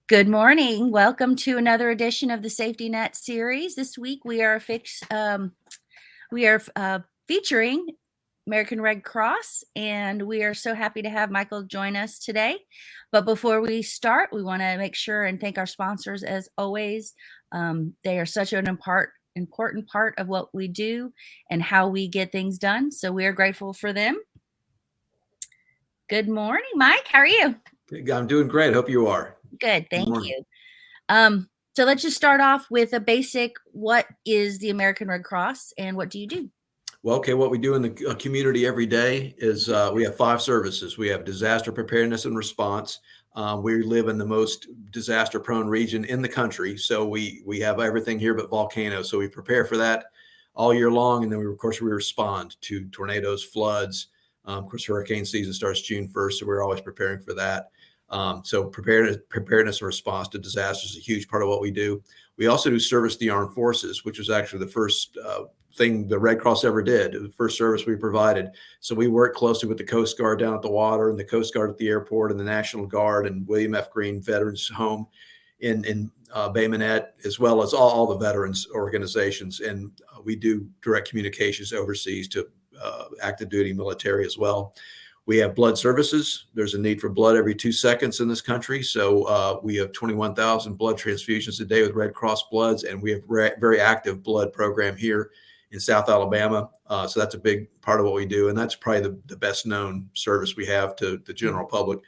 Good morning. Welcome to another edition of the Safety Net series. This week we are featuring American Red Cross, and we are so happy to have Michael join us today. But before we start, we want to make sure and thank our sponsors as always. They are such an important part of what we do and how we get things done. So we are grateful for them. Good morning, Mike. How are you? I'm doing great. Hope you are. Good, Good thank morning. you. So let's just start off with a basic, what is the American Red Cross and what do you do? Well, okay, what we do in the community every day is we have 5 services. We have disaster preparedness and response. We live in the most disaster-prone region in the country, so we have everything here but volcanoes. So we prepare for that all year long, and then of course we respond to tornadoes, floods. Of course, hurricane season starts June 1st, so we're always preparing for that. So preparedness and response to disasters is a huge part of what we do. We also do service to the armed forces, which was actually the first thing the Red Cross ever did, the first service we provided. So we work closely with the Coast Guard down at the water and the Coast Guard at the airport and the National Guard and William F. Green Veterans Home in Bay Minette, as well as all the veterans organizations. And we do direct communications overseas to active duty military as well. We have blood services. There's a need for blood every 2 seconds in this country. So we have 21,000 blood transfusions a day with Red Cross Bloods, and we have very active blood program here in South Alabama. So that's a big part of what we do, and that's probably the best known service we have to the general public.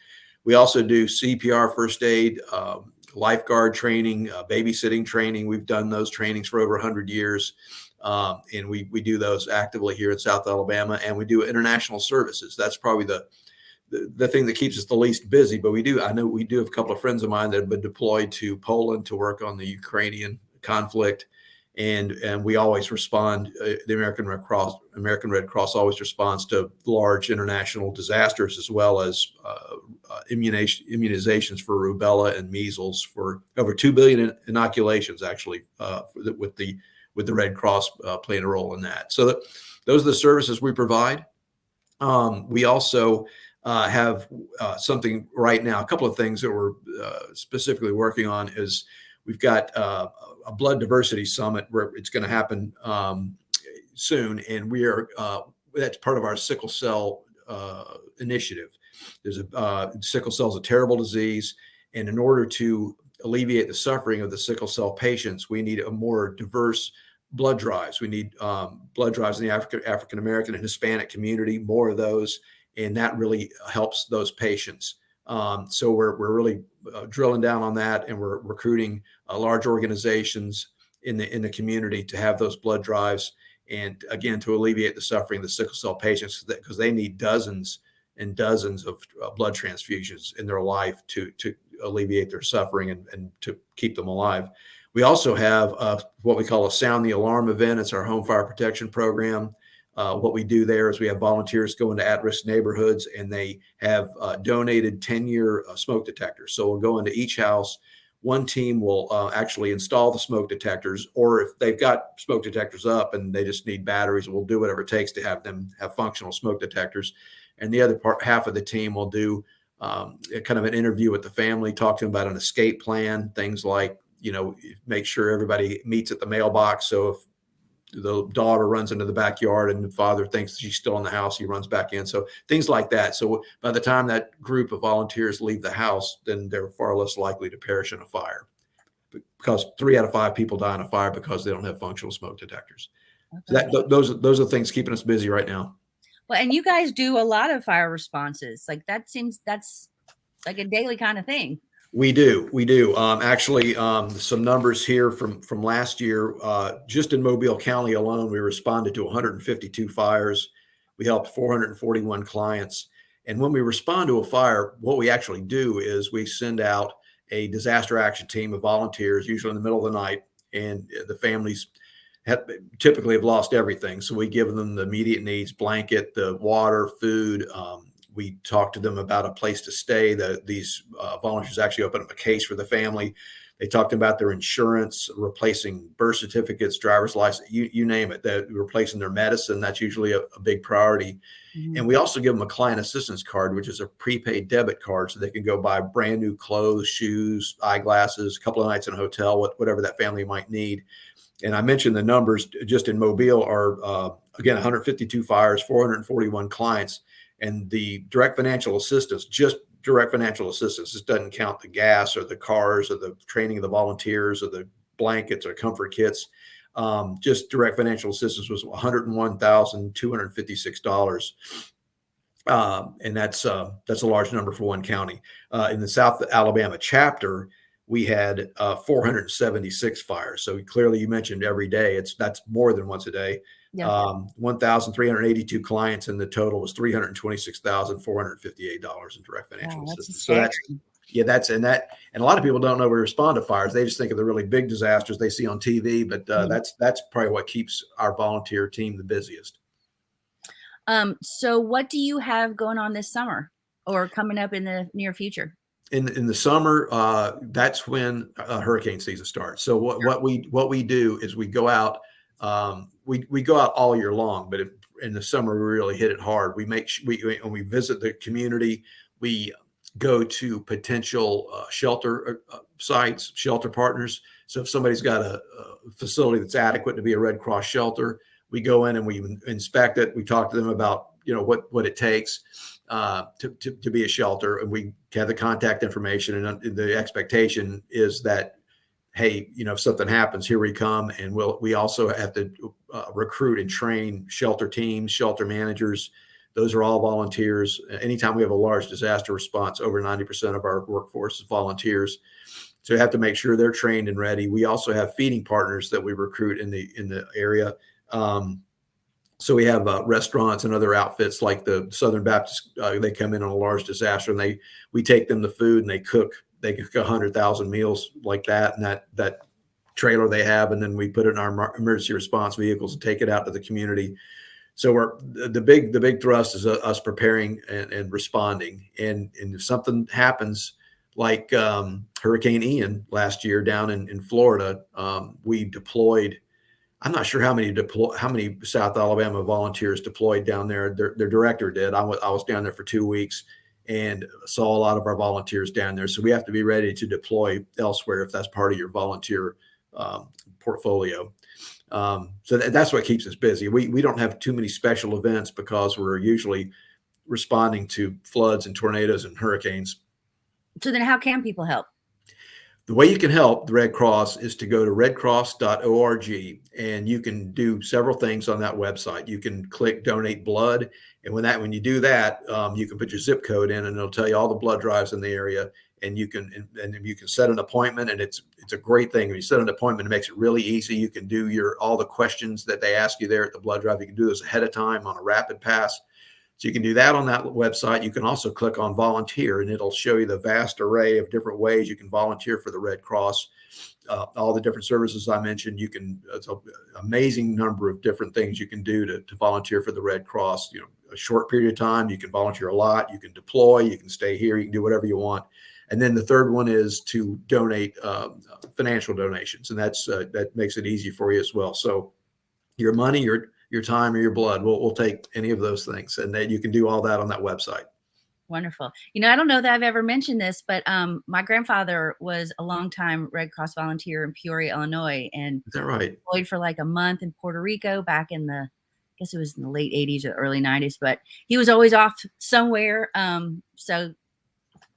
We also do CPR, first aid, lifeguard training, babysitting training. We've done those trainings for over 100 years. And we do those actively here in South Alabama, and we do international services. That's probably the thing that keeps us the least busy. But I know we do have a couple of friends of mine that have been deployed to Poland to work on the Ukrainian conflict, and we always respond. The American Red Cross always responds to large international disasters, as well as immunizations for rubella and measles, for over 2 billion inoculations, actually, with the Red Cross playing a role in that. So those are the services we provide. We also have something right now, a couple of things that we're specifically working on is we've got a blood diversity summit where it's going to happen soon. And that's part of our sickle cell initiative. Sickle cell is a terrible disease. And in order to alleviate the suffering of the sickle cell patients, we need a more diverse blood drives. We need blood drives in the African American and Hispanic community, more of those, and that really helps those patients. So we're really drilling down on that, and we're recruiting large organizations in the community to have those blood drives, and again to alleviate the suffering of the sickle cell patients, because they need dozens and dozens of blood transfusions in their life to alleviate their suffering and to keep them alive. We also have what we call a Sound the Alarm event. It's our home fire protection program. What we do there is we have volunteers go into at-risk neighborhoods, and they have donated 10-year smoke detectors. So we'll go into each house. One team will actually install the smoke detectors, or if they've got smoke detectors up and they just need batteries, we'll do whatever it takes to have them have functional smoke detectors. And the other half of the team will do kind of an interview with the family, talk to them about an escape plan, things like, make sure everybody meets at the mailbox. So if the daughter runs into the backyard and the father thinks she's still in the house, he runs back in. So things like that. So by the time that group of volunteers leave the house, then they're far less likely to perish in a fire, because 3 out of 5 people die in a fire because they don't have functional smoke detectors. So those are the things keeping us busy right now. Well, and you guys do a lot of fire responses. That's like a daily kind of thing. We do. Actually, some numbers here from last year. Just in Mobile County alone, we responded to 152 fires. We helped 441 clients. And when we respond to a fire, what we actually do is we send out a disaster action team of volunteers, usually in the middle of the night, and the families typically have lost everything. So we give them the immediate needs: blanket, the water, food. we talk to them about a place to stay. These volunteers actually open up a case for the family. They talked about their insurance, replacing birth certificates, driver's license, you name it. That replacing their medicine. That's usually a big priority. Mhm. And we also give them a client assistance card, which is a prepaid debit card, so they can go buy brand new clothes, shoes, eyeglasses, a couple of nights in a hotel, whatever that family might need. And I mentioned the numbers just in Mobile are, again, 152 fires, 441 clients, and the direct financial assistance, just direct financial assistance. This doesn't count the gas or the cars or the training of the volunteers or the blankets or comfort kits. Just direct financial assistance was $101,256. And that's a large number for one county. In the South Alabama chapter, we had 476 fires. So clearly, you mentioned every day. That's more than once a day. Yeah. 1,382 clients, and the total was $326,458 in direct financial Wow, that's assistance. So that's staggering. and a lot of people don't know we respond to fires. They just think of the really big disasters they see on TV, but that's probably what keeps our volunteer team the busiest. So what do you have going on this summer or coming up in the near future? In the summer, that's when hurricane season starts. So what we do is we go out. We go out all year long, but in the summer we really hit it hard. When we visit the community, we go to potential shelter sites, shelter partners. So if somebody's got a facility that's adequate to be a Red Cross shelter, we go in and we inspect it. We talk to them about what it takes to be a shelter, and we have the contact information. And the expectation is that, hey, if something happens, here we come. And we also have to recruit and train shelter teams, shelter managers. Those are all volunteers. Anytime we have a large disaster response, over 90% of our workforce is volunteers. So we have to make sure they're trained and ready. We also have feeding partners that we recruit in the area. So we have restaurants and other outfits like the Southern Baptist. They come in on a large disaster, and we take them the food, and they cook 100,000 meals like that, and that trailer they have, and then we put it in our emergency response vehicles and take it out to the community. So the big thrust is us preparing and responding. And if something happens like Hurricane Ian last year down in Florida, we deployed. I'm not sure how many South Alabama volunteers deployed down there. Their director did. I was down there for 2 weeks and saw a lot of our volunteers down there. So we have to be ready to deploy elsewhere if that's part of your volunteer portfolio. So that's what keeps us busy. We don't have too many special events because we're usually responding to floods and tornadoes and hurricanes. So then how can people help? The way you can help the Red Cross is to go to redcross.org, and you can do several things on that website. You can click donate blood. And when you do that, you can put your zip code in, and it'll tell you all the blood drives in the area. And you can set an appointment, and it's a great thing. When you set an appointment, it makes it really easy. You can do all the questions that they ask you there at the blood drive. You can do those ahead of time on a rapid pass. So you can do that on that website. You can also click on volunteer, and it'll show you the vast array of different ways you can volunteer for the Red Cross. All the different services I mentioned, it's an amazing number of different things you can do to volunteer for the Red Cross. A short period of time, you can volunteer a lot. You can deploy, you can stay here, you can do whatever you want. And then the third one is to donate financial donations, and that makes it easy for you as well. So your money, your time, or your blood, we'll take any of those things, and then you can do all that on that website. Wonderful. I don't know that I've ever mentioned this, but my grandfather was a longtime Red Cross volunteer in Peoria, Illinois, and Is that right? deployed for like a month in Puerto Rico back in I guess it was in the late 80s or early 90s, but he was always off somewhere. So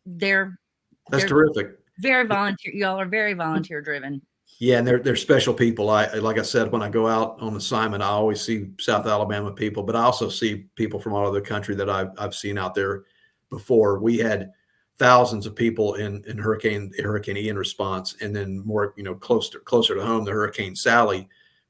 That's terrific. Very volunteer. Y'all are very volunteer driven. Yeah, and they're special people. Like I said, when I go out on assignment, I always see South Alabama people, but I also see people from all over the country that I've seen out there before. We had thousands of people in Hurricane Ian response, and then more closer to home, the Hurricane Sally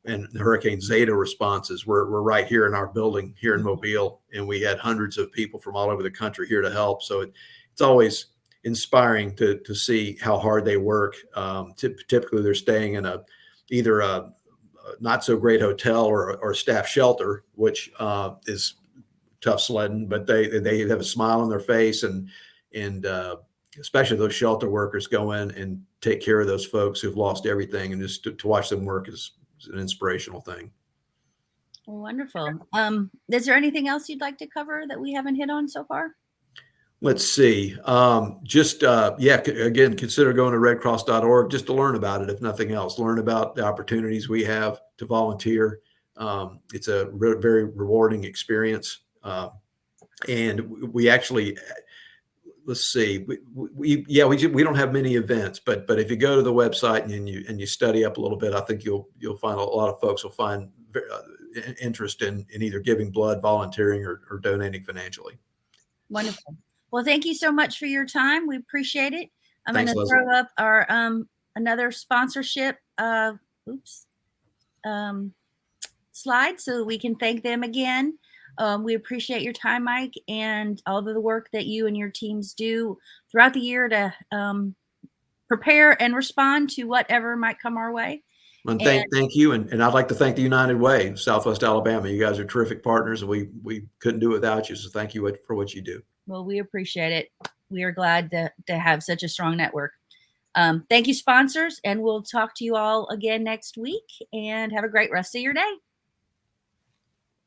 and the Hurricane Zeta responses. We're right here in our building here in Mobile, and we had hundreds of people from all over the country here to help. So it's always inspiring to see how hard they work. Typically, they're staying in either a not so great hotel or a staff shelter, which is tough sledding, but they have a smile on their face, and especially those shelter workers go in and take care of those folks who've lost everything, and just to watch them work is an inspirational thing. Wonderful. Is there anything else you'd like to cover that we haven't hit on so far? Let's see. Again, consider going to redcross.org just to learn about it, if nothing else. Learn about the opportunities we have to volunteer. It's a very rewarding experience. And we actually, let's see, we don't have many events, but if you go to the website and you study up a little bit, I think you'll find a lot of folks will find interest in either giving blood, volunteering, or donating financially. Wonderful. Well, thank you so much for your time. We appreciate it. I'm going Thanks, to Leslie. throw up our another sponsorship slide so we can thank them again. We appreciate your time, Mike, and all of the work that you and your teams do throughout the year to prepare and respond to whatever might come our way. And thank you. And I'd like to thank the United Way, Southwest Alabama. You guys are terrific partners, and we couldn't do it without you. So thank you for what you do. Well, we appreciate it. We are glad to have such a strong network. Thank you, sponsors, and we'll talk to you all again next week, and have a great rest of your day.